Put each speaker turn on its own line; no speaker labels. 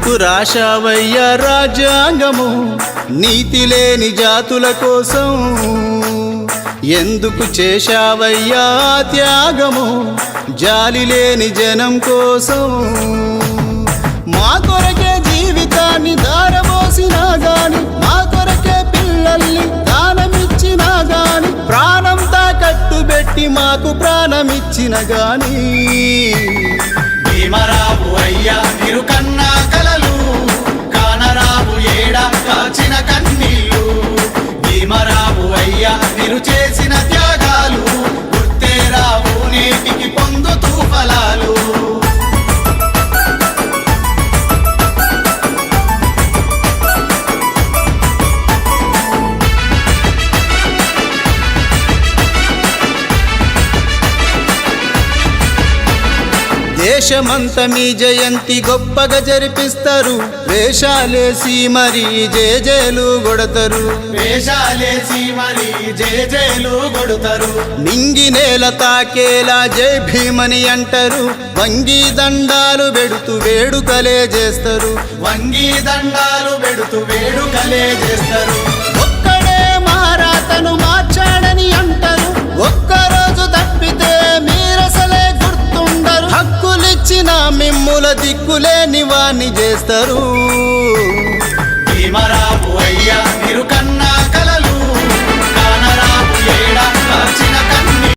ఎందుకు రాశావయ్యా రాజ్యాంగము నీతి లేని జాతుల కోసం? ఎందుకు చేశావయ్యా త్యాగము జాలి లేని జనం కోసం? మా కొరకే జీవితాన్ని ధారపోసినా గాని, మా కొరకే పిల్లల్ని దానమిచ్చినా గాని, ప్రాణం తాకట్టు పెట్టి మాకు ప్రాణమిచ్చిన గాని,
భీమరావు అయ్యా మీరు కన్నా కలలు, కానరావు ఏడా కాచిన కన్నీళ్ళు. భీమరావు అయ్యా మీరు చేసిన త్యాగాలు గుర్తే రావు నేటికి పొందుతూ ఫలాలు.
దేశమంత మీ జయంతి గొప్పగా జరిపిస్తారు, వేషాలేసి మరి జేజేలు కొడతారు.
వేషాలేసి మరి జేజేలు కొడతారు.
నింగి నేల తాకేలా జై భీమని అంటారు, వంగి దండాలు పెడుతూ వేడుకలే చేస్తారు.
వంగి దండాలు పెడుతూ వేడుకలే చేస్తారు.
ఒక్కడే మారాతను మార్చాడని అంటారు, ఒక్కరోజు తప్పితే మీరసలే గుర్తుండరు. హక్కులిచ్చిన మిమ్ముల దిక్కులేని వాణ్ణి చేస్తారు.
భీమరావు అయ్యా